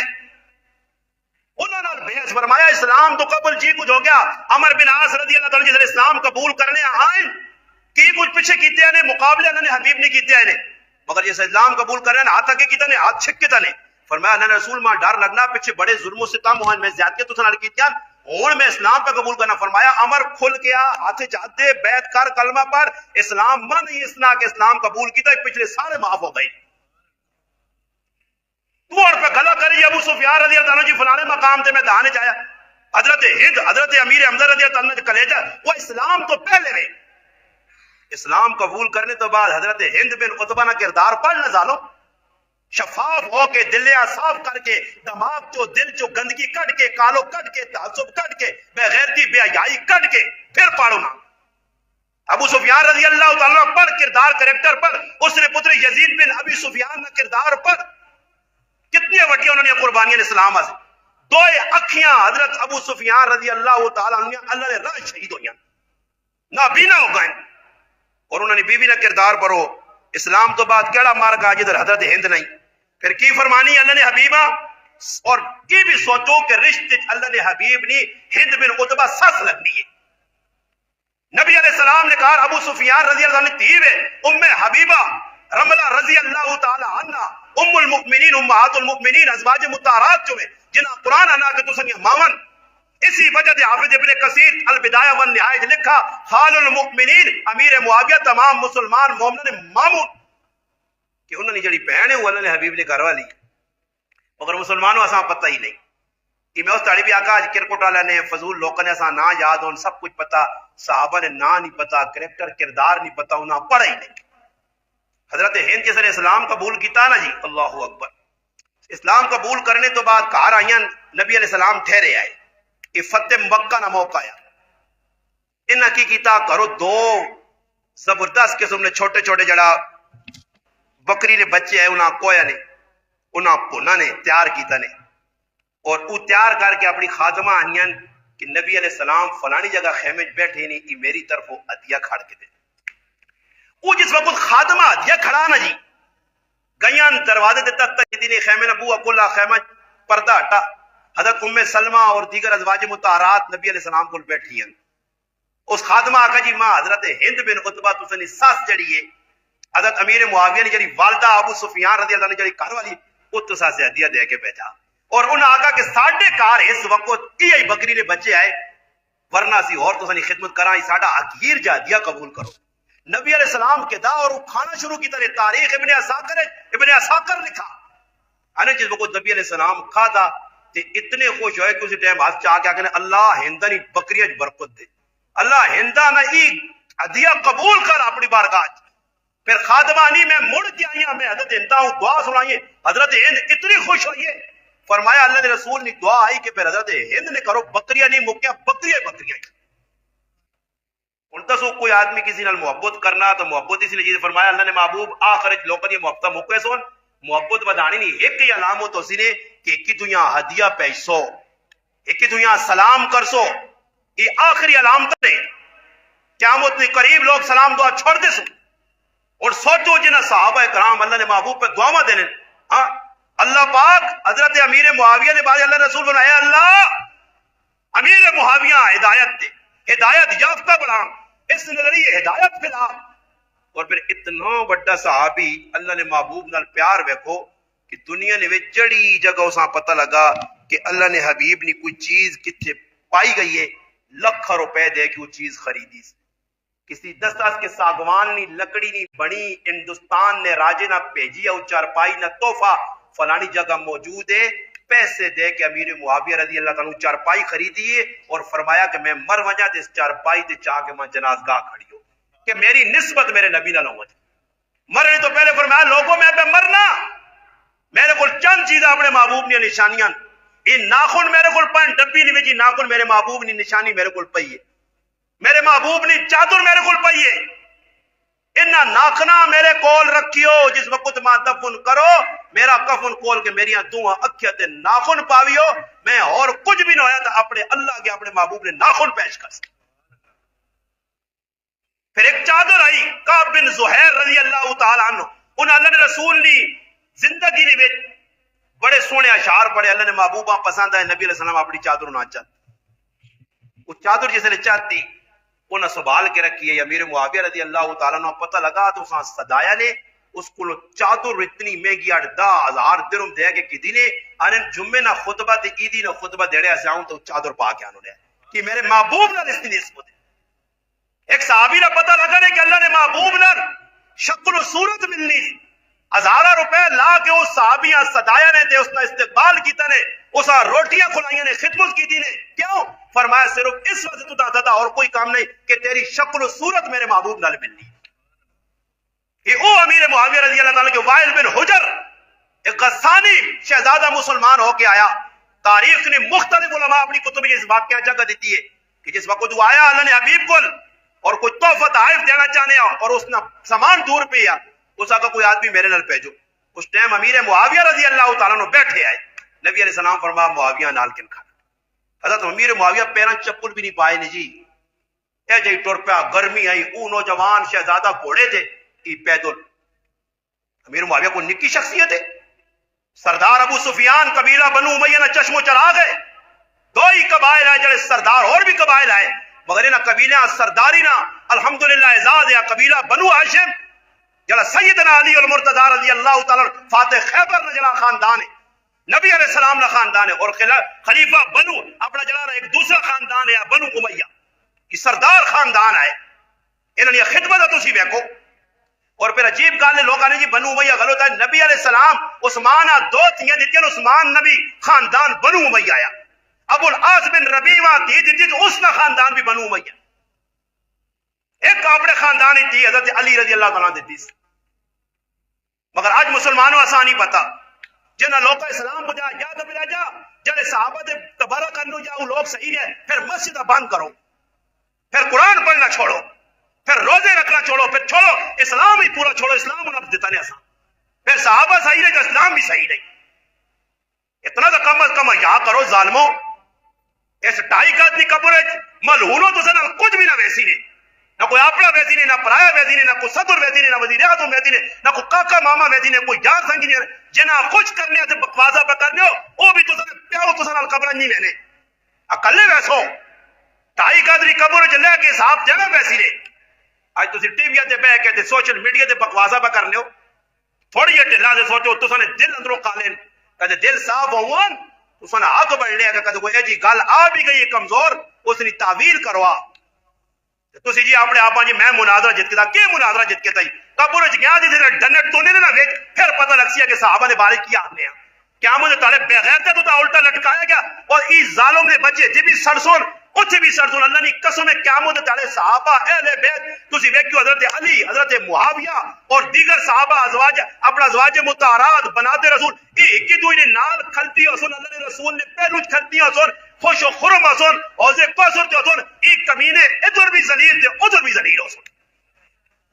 انہوں نے بحث فرمایا اسلام تو قبل جی کچھ ہو گیا. عمر بن عاص رضی اللہ تعالیٰ جس اسلام قبول کرنے آئیں کی کچھ پیچھے کیتے ہیں مقابلے انہوں نے حبیب نہیں کیتے ہیں مگر جس اسلام قبول کرنے ہیں ہاتھ آگے کیتا نہیں ہاتھ چھک کیتا نہیں. فرمایا اللہ نے رسول ماں ڈر لگنا پیچھے بڑے ظلم و ستم ہوئے میں زیادتی تو سنال کیتے ہیں ہوں میں اسلام پہ قبول کرنا. فرمایا امر کھل گیا, ہاتھ چاہتے بیعت کر کلمہ پر, اسلام من ہی اسنا کہ اسلام قبول کیتا, پچھلے سارے معاف ہو گئے. تو اور پہ گلا کری ابو سفیان رضی اللہ عنہ جی فلانے مقام تے میں دہانے جایا. حضرت ہند, حضرت امیر حمزہ رضی اللہ عنہ کلیجہ, وہ اسلام تو پہلے رہے. اسلام قبول کرنے تو بعد حضرت ہند بن عتبہ نہ کردار پڑھ نہ زالو, شفاف ہو کے دلیا صاف کر کے دماغ چو دل چو گندگی کٹ کے کالو کٹ کے تعصب کٹ کے بے غیرتی بے حیائی کٹ کے پھر پڑھو نا. ابو سفیان رضی اللہ تعالیٰ پڑھ کردار کریکٹر پر, اس نے پتر یزید بن ابی سفیان نہ کردار پر کتنی وڈیاں انہوں نے قربانیاں اسلام سے. دو اکھیاں حضرت ابو سفیان رضی اللہ تعالیٰ عنہ اللہ نے راہ شہید ہوئیں, نابینا ہو گئے, اور انہوں نے بیوی نہ کردار پر ہو. اسلام تو بعد کیڑا مار کا جدھر حضرت ہند نہیں. پھر کی فرمانی اللہ نے حبیبہ, اور کی بھی سوچو کہ رشتے اللہ نے حبیب نے ہند بن عتبہ سس لگنی ہے. نبی علیہ السلام نے کہا ابو سفیان رضی اللہ عنہ تیو ہے, ام حبیبہ رملہ رضی اللہ تعالی عنہ ام المؤمنین امہات المؤمنین ازواج مطہرات جو ہے جنہاں قرآن انا کے تسنگی ماون. اسی وجہ سے حافظ ابن کثیر البدایہ والنہایہ لکھا خال المؤمنین امیر معاویہ تمام مسلمان مومنین مامون, کہ انہوں نے جڑی بہن ہے وہ اللہ نے حبیب نے گھر والی, مگر مسلمانوں اساں پتہ ہی نہیں. کہ میں اس تاڑی بھی آقا کرکٹ والا نے فضول لوگوں نے اساں نہ یاد ہون, سب کچھ پتا, صحابہ نے نہ نہیں پتا, کریکٹر کردار نہیں پتا, انہاں پڑھا ہی نہیں. حضرت ہند جس نے اسلام قبول کیتا نا جی, اللہ اکبر, اسلام قبول کرنے تو بعد کہا آئین نبی علیہ السلام ٹھہرے آئے, کہ فتح مکہ نہ موقع آیا. انہاں کی کیتا کرو دو زبردست قسم نے چھوٹے چھوٹے جڑا بکری نے بچے ہیں انہاں کویا نے انہاں پونا نے تیار کیتا نے, اور وہ تیار کر کے اپنی خادمہ آئین کہ نبی علیہ السلام فلانی جگہ خیمے بیٹھے نہیں, یہ میری طرف عدیہ کھاڑ کے دے. وہ جس وقت خادمہ عدیہ کھڑا نا جی, گئیاں دروازے دے تک تک خیمے نبو اکلا خیمہ پردہ ہٹا, حضرت ام سلمہ اور دیگر ازواج مطہرات نبی علیہ السلام کو بیٹھی ہیں. اس خادمہ آقا جی ماں حضرت ہند بن عتبہ تسنی ساس جڑی ہے حضرت امیر معاویہ نے جڑی والدہ ابو سفیان رضی اللہ عنہ جڑی گھر والی وہ تو ساس ہدیہ دے کے بھیجا, اور انہاں آقا کہ ساڈے کار اس وقت یہ بکری نے بچے آئے, ورنہ سی اور تسنی خدمت کراں, ساڈا حقیر جا ہدیہ قبول کرو. نبی علیہ السلام کے دا اور کھانا شروع کی طرح تاریخ ابن اساکر لکھا ہے. جس وقت نبی علیہ السلام کھادا تے اتنے خوش ہوئے کہ اسی ٹائم ہاتھ چاہ کے کہنے اللہ ہندہ نہیں بکریاں برکت دے, اللہ ہندہ نہ ای عدیہ قبول کر اپنی بارگاہ. پھر خادمہ نہیں میں مڑ کے آئی میں حضرت ہندہ ہوں دعا سنائیے. حضرت ہند اتنی خوش ہوئیے, فرمایا اللہ نے رسول نے دعا آئی کہ پھر حضرت ہند نے کرو بکریاں نہیں مکیاں بکریاں بکریاں. ان دسو کوئی آدمی کسی نال محبت کرنا تو محبت اسی لیے فرمایا اللہ نے محبوب آخر لوگوں نے محبت مکے سون محبت بدانی نہیں. ایک ہی علامت اسی نے کہ ایک دنیا ہدیہ پیسو, ایک دنیا سلام کرسو, یہ آخری علامت ہے. قیامت میں قریب لوگ سلام دعا چھوڑ دے سو, اور سوچو جنہ صحابہ کرام اللہ نے محبوب پہ دعا دینے. اللہ پاک حضرت امیر معاویہ نے بعد اللہ رسول بنایا, اللہ امیر معاویہ ہدایت دے, ہدایت یافتہ بنا, اس نظریے ہدایت پھیلا. اور پھر اتنا بڑا صحابی اللہ نے محبوب نال پیار ویکھو کہ دنیا نے جڑی جگہ اساں پتہ لگا کہ اللہ نے حبیب نے کوئی چیز کتھے پائی گئی ہے, لکھ روپے دے کے وہ چیز خریدی. کسی دستاس کے ساگوان نی لکڑی نی بنی ہندوستان نے راجے نہ بھیجی اور چارپائی نہ تحفہ فلانی جگہ موجود ہے, پیسے دے کے امیر معاویہ رضی اللہ تعالیٰ چارپائی خریدی ہے, اور فرمایا کہ میں مر وجہ تے اس چارپائی تے چاہ کے میں جنازگاہ کھڑی ہو کہ میری نسبت میرے نبی نہ ہو. مرنے تو پہلے فرمایا لوگوں میں پہ مرنا, میرے کو چند چیزیں اپنے محبوب نے نشانیاں, یہ ناخن میرے کو پن ڈبی نہیں بجی, ناخن میرے محبوب نے نشانی میرے کو پئی ہے, میرے محبوب نے چادر میرے کو پئی ہے, انہاں ناخنا میرے کول رکھیو, جس وقت ماں دفن کرو میرا کفن کول کے میریاں دواں اکھیاں تے ناخن پاویو, میں اور کچھ بھی نہ ہویا تو اپنے اللہ کے اپنے محبوب نے ناخن پیش کر. پھر ایک چادر آئی کعب بن زہیر رضی اللہ تعالی عنہ, انہاں اللہ نے رسول نے زندگی نے بڑے سونے اشعار پڑھے, اللہ نے محبوبہ پسند آئے, نبی علیہ السلام اپنی چادر نہ چاہتے, وہ چادر جسے چاہتی انہیں سنبھال کے رکھی ہے. امیر معاویہ رضی اللہ تعالیٰ عنہ پتہ لگا تو اساں صدایا نے اس کو چادر اتنی مہنگی 10,000 درہم دے کے کدی نے آنے جمعے نہ خطبہ تے عیدی نہ خطبہ دیڑے سے آؤں تو چادر پا کے آنو نے کہ میرے محبوب نہ اس نسبت ایک صحابی نہ پتہ لگا نے کہ اللہ نے محبوب نہ شکل و صورت ملنی 1000 روپے لا کے اس صحابیاں صدایا نے تے اس نے استقبال کیتا نے اس روٹیاں کھلائیاں نے خدمت کی تھی نے کیوں فرمایا صرف اس وجہ تو دادا تھا اور کوئی کام نہیں کہ تیری شکل و صورت میرے محبوب نال ملنی یہ او امیر معاویہ رضی اللہ تعالیٰ کے وائل بن حجر ایک غسانی شہزادہ مسلمان ہو کے آیا تاریخ نے مختلف علماء اپنی کتب میں اس واقعہ جگہ دیتی ہے کہ جس وقت وہ آیا اللہ نے حبیب کو اور کوئی تحفہ تحائف دینا چاہنے اور اس نے سامان دور پہ یا اس کا کوئی آدمی میرے نال بھیجو اس ٹائم امیر معاویہ رضی اللہ تعالیٰ نے بیٹھے آئے نبی علیہ السلام فرمایا معاویہ نال کن کھانا حضرت امیر معاویہ پیران چپل بھی نہیں پائے نہیں جی اے جی ٹر پیا گرمی آئی او نوجوان شہزادہ گھوڑے تھے کی پیدل امیر معاویہ کو نکی شخصیت ہے سردار ابو سفیان قبیلہ بنو امیہ نہ چشم و چراغ ہے دو ہی قبائل آئے جڑے سردار اور بھی قبائل آئے مگر انہاں قبیلہ سرداری نہ الحمدللہ اعزاز ہے قبیلہ بنو ہاشم جڑا سیدنا علی المرتضی رضی اللہ تعالی فاتح خیبر نہ جڑا خاندان ہے نبی علیہ السلام کا خاندان ہے اور خلیفہ بنو اپنا جڑا ایک دوسرا خاندان ہے بنو امیہ یہ سردار خاندان ہے انہوں نے خدمت تسی ویکھو اور پھر عجیب گل ہے لوگ آنے جی بنو امیہ غلط ہے نبی علیہ السلام عثمان دو تیاں دیتی عثمان نبی خاندان بنو امیہ آیا ابو العاص بن ربیعہ دی دیتی تو اس کا خاندان بھی بنو امیہ ایک اپنے خاندان ہی تھی حضرت علی رضی اللہ تعالیٰ دیتی مگر آج مسلمانوں آسانی پتا جنہ لوگ اسلام کو جا یا تو پھر جا جڑے صحابہ دے تبارہ کرنو جاؤ لوگ صحیح ہے پھر مسجد بند کرو پھر قرآن پڑھنا چھوڑو پھر روزے رکھنا چھوڑو پھر چھوڑو اسلام ہی پورا چھوڑو اسلام انہیں دیتا نہیں آسان پھر صحابہ صحیح رہے تو اسلام بھی صحیح رہے اتنا تو کم از کم یا کرو ظالموں اس ٹائی کا اتنی قبر ہے ملہونوں تو سنال کچھ بھی نہ ویسی نہیں نہ کوئی اپنا ویسی نہیں نہ پرایا ویسی نہیں نہ کوئی صدر ویسی نہیں نہ وزیر اعظم ویسی نہیں نہ کوئی کاکا ماما ویسی نہیں کوئی جان سنگی نہیں جنہ کچھ کرنے سے بکواسا پہ کرنے ہو وہ بھی تو سنال پیاو تو سنال قبر نہیں لینے اکلے ویسو ٹائی کا اتنی قبر جو لے کے صاحب جگہ ویسی رہے آج تسی ٹی وی تے بہ کے سوشل میڈیا تے بکواسا پہ کرنے ہو تھوڑی یہ ٹھلا سے سوچو تو سنے دل اندروں قالین کہتے دل صاف ہون تو سنے حق بڑھنے کہ کہتے کوئی ایجی گل آ بھی گئی کمزور اس نے تعویل کروا تو جی اپنے آپ جی میں مناظرہ جت کے تھا کہ مناظرہ جت کے تھا قبر وچ گیا جی ڈنٹ تو نے نہ ویچ پھر پتہ لگ سی کہ صحابہ دے بارے کی آنے ہیں کیا مجھے تالے بغیر تے تو الٹا لٹکایا گیا اور ای ظالم دے بچے جی بھی سرسون اتھے بھی سرسون اللہ نے قسم قیامت تالے صحابہ اہل بیت تسی ویکھیو حضرت علی حضرت معاویہ اور دیگر صحابہ ازواج اپنا ازواج مطہرات بناتے رسول ایک دوئی نے نال کھلتی حسن اللہ نے رسول نے پہلو کھلتی حسن خوش و خرم حسن اور سے قصر تے حسن ایک کمینے ادھر بھی ذلیل تے ادھر بھی ذلیل حسن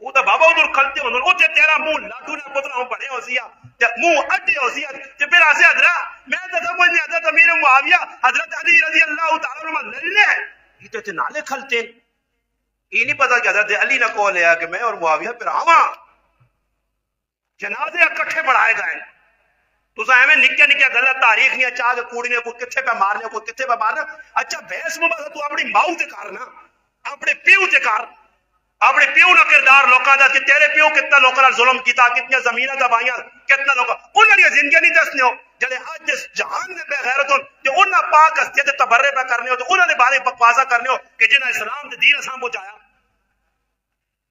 وہ تو بابا ادھر کھلتے حسن اتھے تیرا منہ لاٹھو نہ پترا ہوں پڑے حسیہ تے منہ اٹھے حسیہ تے پھر آسے حضرت میں تو سمجھ نہیں حضرت امیر معاویہ حضرت علی رضی اللہ تعالیٰ عنہ للے یہ تو اتنے نالے کھلتے ہیں یہ نہیں پتا کہ حضرت علی نہ کہو لیا کہ میں اور معاویہ پھر آواں جنازے اکٹھے بڑھائے گئے تو سا میں نکیا نکیا غلط تاریخ نہیں چاہ کے کوڑی نے کوئی کتھے پہ مارنے کوئی کتھے پہ مارنا اچھا بحث مباحثہ تو اپنی ماؤ تے کارنا اپنے پیو تے کار اپنے پیو نہ کردار لوکاں دا کہ تیرے پیو کتنا لوکاں نال ظلم کیتا کتنی زمیناں دبائیاں کتنا لوکاں انہاں دی زندگی نہیں دسنے ہو جڑے اج اس جہان دے بے غیرت ہون تے انہاں پاک ہستی تے تبرے پہ کرنے ہو تے انہاں دے بارے بکواسا کرنے ہو کہ جنہاں اسلام دے دین اساں پہنچایا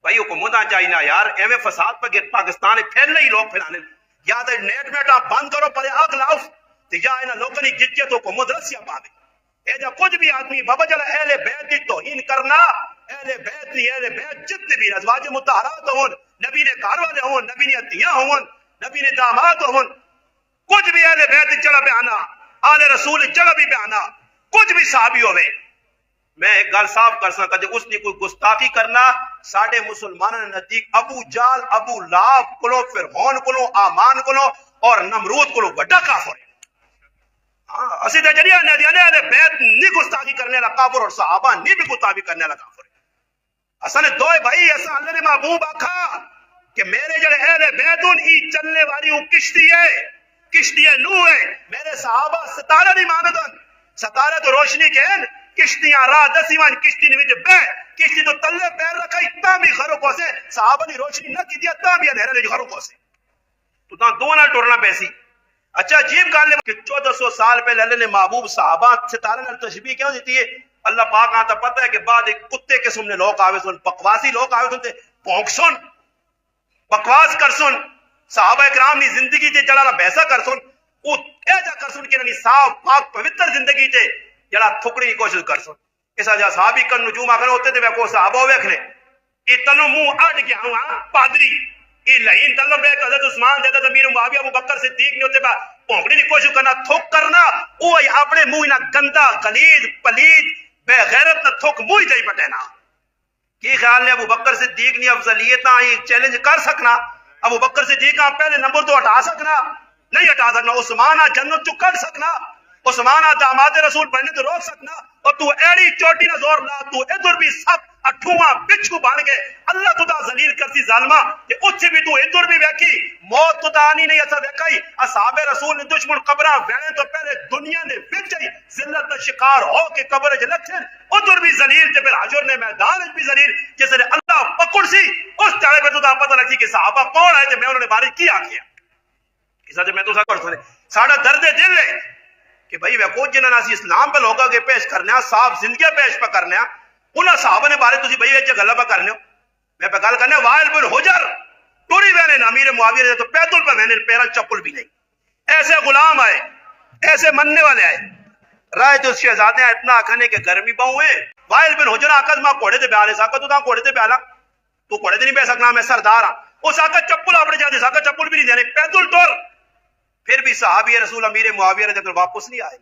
بھائی حکومتاں چاہیے نا یار ایویں فساد پہ پاکستان پھیلنے ہی لوگ پھیلانے یا تو نیٹ میٹا بند کرو پرے آگ لاؤ تو یا انہاں لوگوں نے جتیا تو حکومت رسیاں پاوے اے جا کچھ بھی آدمی بابا جلا اہل بیت کی توہین کرنا اہل بیت نہیں اہل بیت جتنے بھی ازواج مطہرات ہون نبی نے گھر والے ہون نبی نے عطیہ ہون نبی نے داماد ہون کچھ بھی اہل بیت جگہ پہ آنا آل رسول جگہ بھی پہ آنا کچھ بھی صحابی ہوئے میں ایک گل صاف کر سکتا کہ اس نے کوئی گستاخی کرنا ساڑھے مسلمانوں نے نزدیک ابو جال ابو لاب کلو فرعون کلو آمان کلو اور نمرود کلو بڑا کافر ہے اسی تے جڑی اہل بیت نہیں گستاخی کرنے والا کافر اور صحابہ نہیں بھی گستاخی کرنے والا کافر ہے اصل دوئے بھائی ایسا اللہ نے محبوب آکھا کہ میرے جڑے اہل بیت ان ای چلنے والی وہ کشتی ہے نوح ہے میرے صحابہ ستارہ نہیں ماندن ستارہ تو روشنی کے ہیں کشتیاں راہ دسیوان کشتی نے وچ بہ کسی تو تلے پیر رکھا اتنا بھی خرو کو سے صحابہ نے روشنی نہ کی دیا تا بھی اندھیرے نے خرو کو سے تو تا دو نہ ٹورنا پیسی. اچھا عجیب گل ہے کہ 1400 سال پہلے اللہ نے محبوب صحابہ ستارے نال تشبیہ کیوں دیتی ہے؟ اللہ پاک آتا پتہ ہے کہ بعد ایک کتے قسم نے لوگ آوے سن بکواسی لوگ آوے سن تے پونک سن بکواس کر سن صحابہ کرام نے زندگی تے جڑا بیسا کر سن او ایجا کر سن کہ نہیں صاف پاک پوتر زندگی تے جڑا تھکڑی کی کوشش کر سن. اس وجہ صحابی کن نجوم آکھنے ہوتے تے وہ صحابہ ویکھنے اے تنو منہ اڈ گیا ہوں پادری اے لہین تلو بے حضرت عثمان دے تے امیر معاویہ ابو بکر صدیق نے ہوتے با پونکڑی کی کوشش کرنا تھوک کرنا او اپنے منہ نہ گندا غلیظ پلید بے غیرت نہ تھوک منہ تے پٹینا. کی خیال نے ابو بکر صدیق نے افضلیت چیلنج کر سکنا؟ ابو بکر صدیق پہلے نمبر تو ہٹا سکنا؟ نہیں ہٹا سکنا. عثمان جنت چ کر سکنا؟ عثمان داماد رسول بننے تو روک سکنا؟ اور تو ایڑی چوٹی نہ زور لا تو ادھر بھی سب اٹھواں بچھو بن گئے اللہ تو دا ذلیل کرتی ظالما کہ اچھ بھی تو ادھر بھی ویکھی موت تو دانی نہیں ایسا ویکھائی. اصحاب رسول نے دشمن قبراں وینے تو پہلے دنیا نے وچ ہی ذلت دا شکار ہو کے قبر وچ لکھن ادھر بھی ذلیل تے پھر حجر نے میدان وچ بھی ذلیل جس نے اللہ پکڑ سی اس ٹائم پہ تو دا پتہ لگی کہ صحابہ کون ہے تے میں انہوں نے بارے کی آکھیا. اس وجہ میں تو سا کر سنے ساڈا درد دل ہے کہ بھائی ویکھو جنہاں اسی اسلام پہ لوگاں کے پیش کرنے صاف زندگیاں پیش پہ کرنے انہاں صحابہ نے بارے تسی بھائی وچ گلاں پہ کرنے ہو. میں پہ گل کرنے وائل بن حجر ٹوری وینے امیر معاویہ نے تو پیدل پہ وینے پیرا چپل بھی نہیں. ایسے غلام آئے ایسے مننے والے آئے رائے تو شہزادے اتنا آکھنے کہ گرمی باؤں ہے. وائل بن حجر آکھد ماں کوڑے تے بیالے ساکا تو گھوڑے تے بیالا تو کوڑے تے نہیں بہ سکنا میں سردار ہاں. اس آکھا چپل اپنے جاتے ساکا چپل بھی نہیں دینے پیدل ٹور. پھر بھی صحابی رسول امیر معاویہ نے واپس نہیں آئے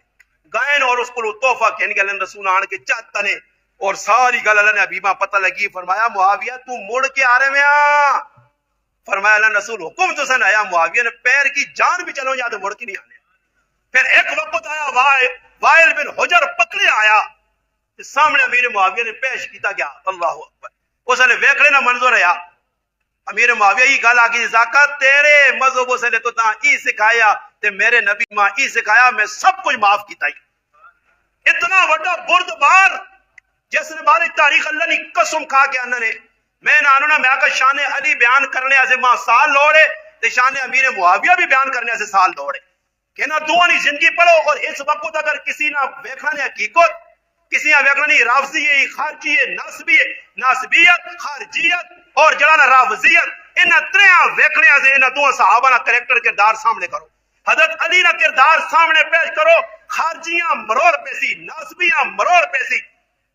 گائن اور اس کو تحفہ کہنے کے رسول آن کے چاہتا نے اور ساری گل اللہ نے حبیبہ پتہ لگی. فرمایا معاویہ تو مڑ کے آ رہے میں فرمایا اللہ رسول حکم تو سن آیا معاویہ نے پیر کی جان بھی چلو یا تو مڑ کے نہیں آنے. پھر ایک وقت آیا وائل بن حجر پکڑے آیا سامنے امیر معاویہ نے پیش کیتا گیا اللہ اکبر. اس نے ویکھ لینا منظر ہے امیر معاویہ ہی گل آگی زاکت تیرے مذہب سے نے تو تاں ای سکھایا تے میرے نبی ماں ای سکھایا میں سب کچھ معاف کیتا ہی. اتنا بڑا بردبار جس نے باری تاریخ اللہ نے قسم کھا کے انہوں نے میں نہ میں کہ شان علی بیان کرنے ایسے ماں سال دوڑے تے شان امیر معاویہ بھی بیان کرنے ایسے سال دوڑے کہ نہ دوانی زندگی پڑھو. اور اس وقت اگر کسی نہ ویکھنا نے حقیقت کسی نہ ویکھنا نہیں رافضی ہے خارجی ہے ناسبی ہے ناسبیت خارجیت اور جڑا رافضیت انہاں تریاں ویکھنے سے انہاں دو صحابہ کا کریکٹر کردار سامنے کرو. حضرت علی کا کردار سامنے پیش کرو خارجیاں مرور پیسی ناسبیاں مرور پیسی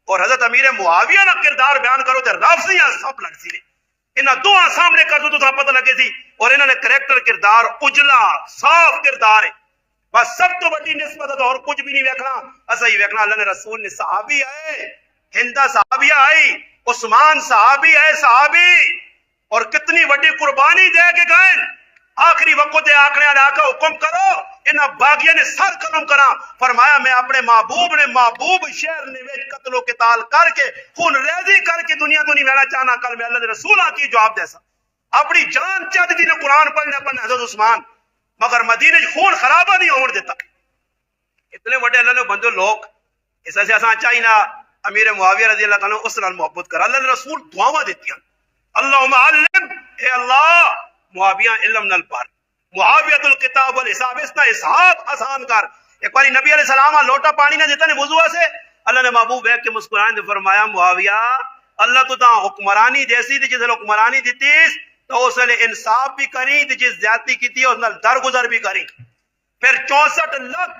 اور حضرت امیر معاویہ کا کردار بیان کرو تے رافضیاں سب لڑ سی. انہاں دو سامنے کر دو تو پتہ لگے سی. اور انہاں نے کریکٹر کردار اجلا صاف کردار ہے بس سب تو بڑی نسبت ہے اور کچھ بھی نہیں ویکھنا اسا ہی ویکھنا. اللہ نے رسول نے صحابی آئے ہندا صحابیہ آئی عثمان صحابی ہے صحابی اور کتنی بڑی قربانی دے کے گئے. آخری وقت آخری علاقہ حکم کرو انہاں باغیاں نے سر قلم کرا. فرمایا میں اپنے محبوب شہر نے ویچ قتل و قتال کر کے خون ریزی کر کے دنیا تو نہیں رہنا چاہنا. کل میں اللہ نے رسول کی جواب دے سا اپنی جان چاہتی تھی نے قرآن پڑھنے حضرت عثمان مگر مدینے خون خرابہ نہیں ہونے دیتا. اتنے بڑے اللہ نے بندو لوگ اس سے اساں چاہینا امیر معاویہ رضی اللہ عنہ اس نال محبت کر. اللہ نے رسول دعاواں دیتی ہیں اللہم علم اے اللہ معاویہ علم نال پار معاویۃ الکتاب والحساب اس کا حساب آسان کر. ایک باری نبی علیہ السلام لوٹا پانی نہ دیتا نے وضو سے اللہ نے محبوب بیٹھ کے مسکرائیں دے فرمایا معاویہ اللہ تو تا حکمرانی دیسی تھی جس نے حکمرانی دیتی تو اس نے انصاف بھی کری تھی جس زیادتی کی تھی اس نے درگزر بھی کری. پھر 64 لاکھ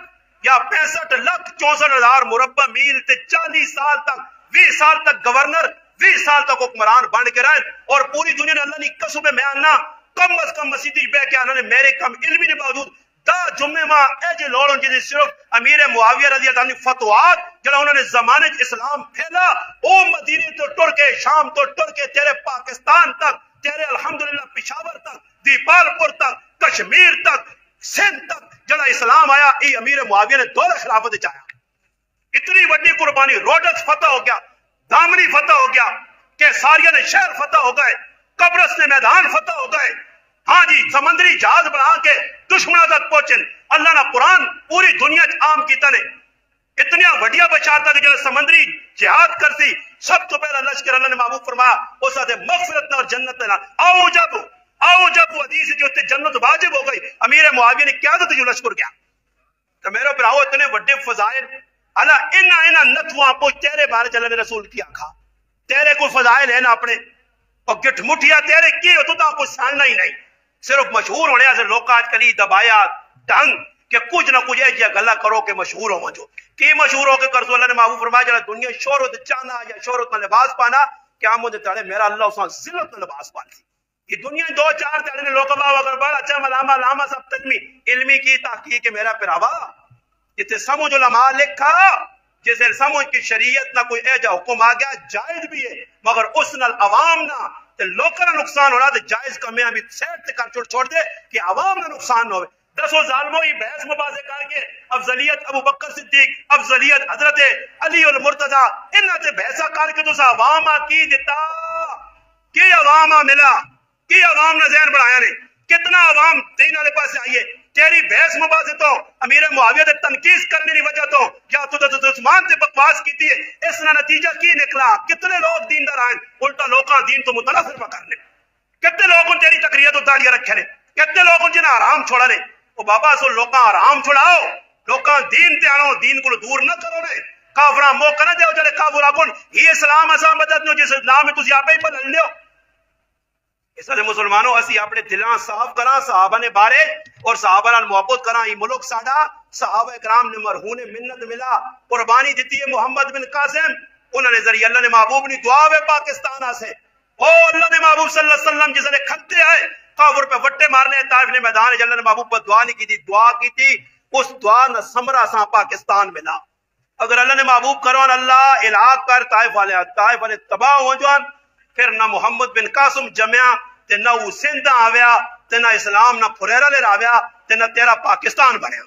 یا 65 لاکھ 64,000 مربع میل تے 40 سال تک 20 سال تک گورنر 20 سال تک حکمران بن کے رہے اور پوری دنیا نے اللہ نے قسم میں آنا کم از کم مسیدی بہ کے انہوں نے میرے کم علمی نے باوجود دا جمعے ماں اے جی لوڑوں جی صرف امیر معاویہ رضی اللہ عنہ فتوات جڑا انہوں نے زمانے اسلام پھیلا او مدینے تو ٹر کے شام تو ٹر کے تیرے پاکستان تک تیرے الحمدللہ پشاور تک دیپال پور تک کشمیر تک سندھ تک جڑا اسلام آیا ای امیر معاویہ نے دولہ خلافت چاہیا. اتنی بڑی قربانی روڈس فتح ہو گیا دامنی فتح ہو گیا کہ ساریہ نے شہر فتح ہو گئے قبرص نے میدان فتح ہو گئے. ہاں جی سمندری جہاز بنا کے دشمنوں تک پہنچن اللہ نے قرآن پوری دنیا عام کیتا نے. اتنی وڈیا بشارت کہ جب سمندری جہاد کرتی سب تو پہلا لشکر اللہ نے محبوب فرمایا اس سے مغفرت اور جنت نہ آؤ جب وہ حدیث جو تے جنت واجب ہو گئی امیر معاویہ نے کیا تو جو لشکر گیا تو میرے براؤ اتنے بڑے فضائل اللہ انہاں نتواں پو تیرے بارے چلے رسول کی آکھا تیرے کو فضائل ہیں نا اپنے اور گٹھ مٹھیا تیرے کی ہو تو تا کوئی ساننا ہی نہیں صرف مشہور ہونے سے لوگ آج کلی دبایا ڈھنگ کہ کچھ نہ کچھ ایجا گلا کرو کہ مشہور ہو جو کی مشہور ہو کے کرسو اللہ نے محبوب فرمایا جڑا دنیا شہرت چاہنا یا شہرت میں لباس پانا کیا مجھے تڑے میرا اللہ اساں ذلت میں لباس پانا یہ دنیا دو چار تڑے نے لوگ باو اگر بڑا اچھا ملامہ سب تجمی علمی کی تحقیق میرا پراوا جتے سمجھ علماء لکھا جسے سمجھ کی شریعت نہ کوئی ایجا حکم آ گیا جائز بھی ہے مگر اس نال عوام نہ تے لوکاں دا نقصان ہونا تے جائز کمیاں بھی سیٹ تے کر چھوڑ دے کہ عوام دا نقصان نہ ہوئے دسو ظالموں ہی بحث مباحثے کر کے افضلیت ابو بکر صدیق افضلیت حضرت علی المرتضی انہاں تے بحثا کر کے تسا عوام کی دتا کی عوام ملا کی عوام نے ذہن بڑھایا نے کتنا عوام دین والے پاس آئیے تیری بحث مباحثے تو امیر معاویہ تے تنقید کرنے کی وجہ تو یا تو عثمان تے بکواس کیتی ہے اس کا نتیجہ کی نکلا کتنے لوگ دیندار آئے الٹا لوکاں دین تو متنفر کرنے کتنے لوگوں تیری تقریر تو داڑیاں رکھے نے کتنے لوگوں جنہیں آرام چھوڑا نے وہ بابا سو لوکاں آرام چھوڑاؤ لوکاں دین تے آنو دین کو دور نہ کرو نے کافراں موقع نہ دیو جڑے کافر آکن یہ اسلام اساں مدد نو جس اسلام میں تسی آپے ہی بدل لیو اس لیے مسلمانوں اسی اپنے دلاں صاف کراں صحابہ نے بارے اور صحابہ نال محبت کراں یہ ملک ساڈا صحابہ کرام نے مرہون منت ملا قربانی دیتی ہے محمد بن قاسم انہوں نے ذریعہ اللہ نے محبوب نے دعا ہے پاکستان آسے او اللہ نے محبوب صلی اللہ علیہ وسلم جس نے کھتے آئے کافر پہ وٹے مارنے طائف نے میدان ہے اللہ نے محبوب پر دعا نہیں کی تھی دعا کی تھی اس دعا نہ سمرا سا پاکستان ملا اگر اللہ نے محبوب کروان اللہ الہاق کر طائف والے تباہ ہو جوان پھر نہ محمد بن قاسم جمعہ تے نہ وہ سندھ آویا تے نہ اسلام نہ پھریرا لے راویا تے نہ تیرا پاکستان بنیا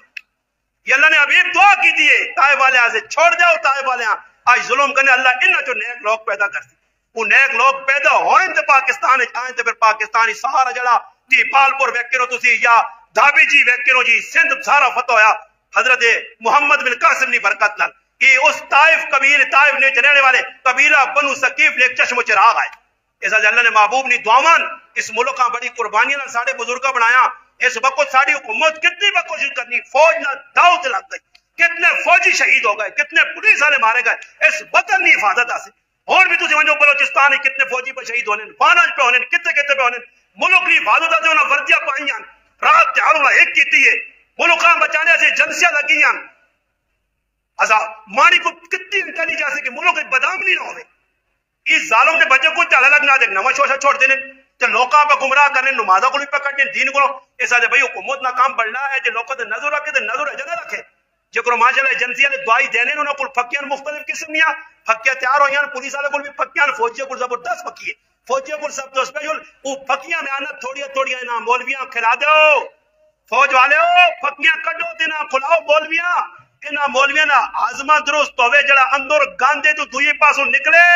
یہ اللہ نے ابھی دعا کی دیئے طائف والے سے چھوڑ جاؤ طائف والے آج ظلم کرنے اللہ انہا جو نیک لوگ پیدا کرتی وہ نیک لوگ پیدا ہوئیں تے پاکستان آئیں تے پھر پاکستانی سارا جڑا تی پالپور ویکرو تسی یا دھابی جی ویکرو جی سندھ سارا فتح ہویا حضرت محمد بن قاسم نے برکت لال یہ اس طائف قبیل طائف نے رہنے والے قبیلہ بنو ثقیف نے ایک چشم و چراغ آئے اس اللہ نے محبوب نے دعوان اس ملک کا بڑی قربانیاں نہ ساڑے بزرگاں بنایا اس وقت ساری حکومت کتنی بار کوشش کرنی فوج نہ داؤ تے لگ گئی کتنے فوجی شہید ہو گئے کتنے پولیس والے مارے گئے اس وطن کی حفاظت آسے اور بھی تسی ونجو بلوچستان کتنے فوجی پہ شہید ہونے فانج پہ ہونے کتنے پہ ہونے ملک کی حفاظت آسے انہاں وردیاں پائیاں رات تیاروں ایک کیتی ہے ملکاں بچانے سے جنسیاں لگیاں ازا مانی کو کتنی انٹیلیجنس ہے کہ ملک ایک بدامنی نہ ہوئے اس ظالم نے بچے کو چلا لگنا دے نواں شوشہ چھوڑ دینے تے لوکاں پہ گمراہ کرنے نمازہ کو بھی پکڑنے دین کو ایسا دے بھئی حکومت نہ کام بڑھنا ہے جو لوکاں تے نظر رکھے تے نظر جگہ رکھے جکرو ماشاءاللہ ایجنسیاں نے دعائی دینے انہوں کو پھکیاں مختلف قسمیاں پھکیاں تیار ہویاں پولیس والے کو بھی پھکیاں فوجیوں کو زبردست پھکیے فوجیوں کو سب تو اسپیشل وہ پھکیاں میں آنا تھوڑیاں نہ مولویاں کھلا دو فوج والے ہو پھکیاں کڈو تے نہ کھلاؤ مولویاں انہاں مولویاں نہ آزما درست ہوے جڑا اندر گاندے تو دوئی پاسوں نکلے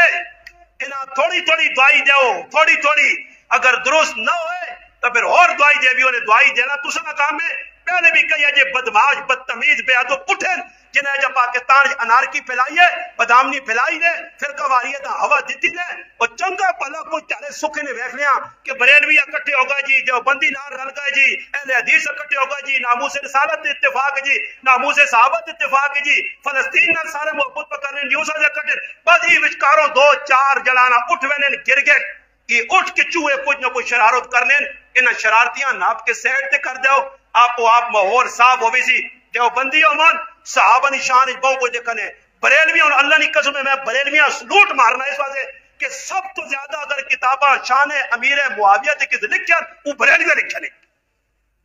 انہاں تھوڑی دعائی دیو تھوڑی اگر درست نہ ہوئے تو پھر اور دعائی دے بھی انہیں دعائی دینا تو سنا کام ہے پہلے بھی کہیا جے بدماش بدتمیز بے ادب اٹھن جنہیں جب پاکستان انارکی پھیلائیے بدامنی پھیلائی نے پھر کواریت ہوا دیتی نے اور چنگا پلا کوئی چارے سکھے نے ویکھ لیا کہ بریلوی اکٹھے ہو گئے جی دیوبندی نال رل گئے جی اہل حدیث اکٹھے ہو گئے جی ناموس رسالت اتفاق جی ناموس صحابت اتفاق جی فلسطین نال سارے محبت پکڑنے نیوز سے اکٹھے بس یہ وچکاروں دو چار جلانا اٹھ وینے گر گئے کہ اٹھ کے چوہے کچھ نہ کوئی شرارت کرنے انہاں شرارتیاں ناپ کے سیڈ تے کر دیو آپ ماحول صاف ہوئی سی دیوبندی امن صحابہ نشان بہت کچھ دیکھنے بریلویوں اللہ نے قسم میں بریلویاں سلوٹ مارنا اس واسطے کہ سب تو زیادہ اگر کتاباں شان امیر معاویہ تے کس لکھیا وہ بریلویاں لکھنے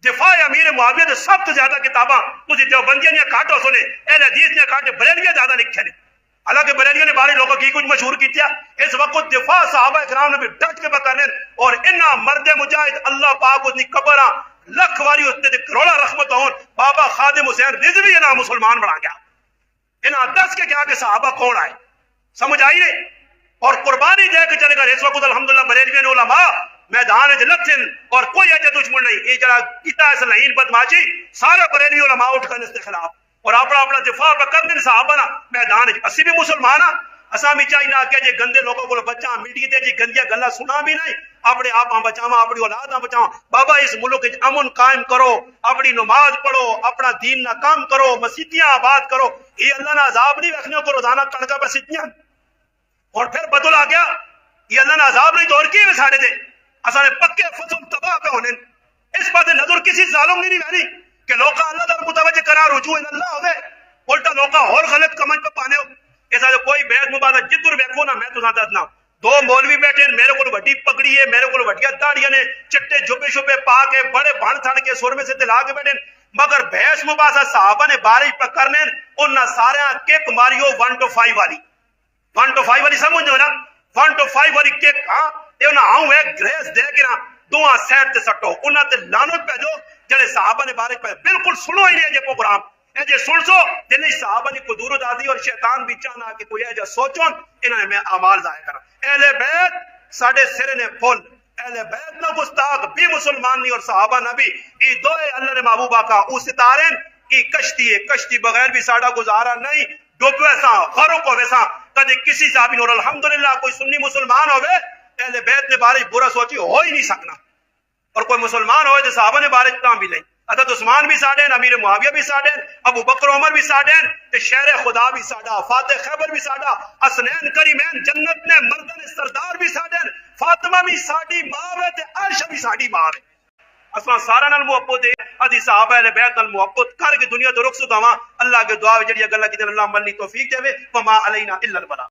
دفاع امیر معاویہ تے سب تو زیادہ کتاباں تسی دیوبندیاں نے کاٹو سنے اہل حدیث نے کاٹے بریلویاں زیادہ لکھنے حالانکہ بریلیوں نے بارے لوگوں کی کچھ مشہور کی تھا اس وقت دفاع صحابہ کرام نے بھی ڈٹ کے بکرنے اور انہاں مرد مجاہد اللہ پاک اتنی قبرہ لکھ والی اتنے کروڑا رحمت ہون بابا خادم حسین رضوی انہاں مسلمان بنا گیا انہاں دس کے کیا کہ صحابہ کون آئے سمجھ آئی رہے اور قربانی دے کے چلے گا اس وقت الحمدللہ بریلوی علماء میدان جلتن اور کوئی ایجا دشمن نہیں یہ جڑا کیتا ہے سلعین بدماشی سارا بریلوی علماء اٹھ کر اس کے خلاف اور اپنا اپنا دفاع پہ کرنے صحابہ نا میدان اسی بھی مسلمان ہاں اساں بھی چاہیے کہ جی گندے لوگوں کو بچا میڈیا تے جی گندیاں گلاں سنا بھی نہیں اپنے آپ بچاواں اپنی اولاد بچاواں بابا اس ملک وچ امن قائم کرو اپنی نماز پڑھو اپنا دین نہ کام کرو مسیتیاں آباد کرو یہ اللہ نے عذاب نہیں رکھنے کو روزانہ کڑکا مسیتیاں اور پھر بدل آ گیا یہ اللہ نے عذاب نہیں دور کی ساڑے دے اساں نے پکے فصل تباہ پہ ہونے اس بات نظر کسی ظالم نہیں رہنی کہ لوکا اللہ تعالی متوجہ کرا رجوع اللہ ہوئے الٹا لوکا اور غلط کمنٹ پہ پانے ہو ایسا کوئی بیعت مبادہ جدر ویکھو نا میں تو نہ دسنا دو مولوی بیٹھے میرے کو وڈی پگڑی ہے میرے کو وڈیاں داڑیاں نے چٹے جبے شبے پا کے بڑے بھن تھن کے سر میں سے دلا کے بیٹھے مگر بحث مباحثہ صحابہ نے بارش پہ کرنے ان سارے کک ماریو 1 to 5 والی 1 to 5 والی سمجھو نا 1 to 5 والی کک ہاں یہ نہ آؤں ایک گریس دے کے نا دعا سیٹ تے سٹو انہاں تے لعنت پہ جو جڑے صحابہ نے بارش پہ بالکل سنو ہی نہیں یہ پروگرام اے جے سن سو دل صحابہ نے قدرت آدی اور شیطان بھی چاہنا کہ کوئی ایجا سوچون انہوں نے میں اعمال ظاہر کرا اہل بیت ساڑھے سر نے پھول اہل بیت نہ گستاخ بھی مسلمان نہیں اور صحابہ نبی ای دوئے اللہ نے محبوبہ کا او ستارین ای کشتی ہے کشتی بغیر بھی ساڑھا گزارا نہیں ڈوب ویسا غرق ہو ویسا کدی کسی صحابی نور الحمدللہ کوئی سنی مسلمان ہوئے اہل بیت نے بارش برا سوچی ہو ہی نہیں سکنا اور کوئی مسلمان ہوئے تو صحابہ نے بارش تاں بھی لیں حضرت عثمان بھی ساڑھین امیر معاویہ بھی ساڑھین ابو بکر عمر بھی ساڑھین تے شہر خدا بھی ساڑھا فاتح خیبر بھی ساڑھا حسنین کریمین جنت نے مردن سردار بھی ساڑھین فاطمہ بھی ساڑھی ماں ہے تے عائشہ بھی ساڑھی ماں ہے اساں سارا نال محبت ہے ادی صحابہ اہل بیت نال محبت کر کے دنیا تو رخصت ہواں اللہ کے دعا جڑی گلاں کیتے اللہ منی توفیق دے وما علینا الا البلاغ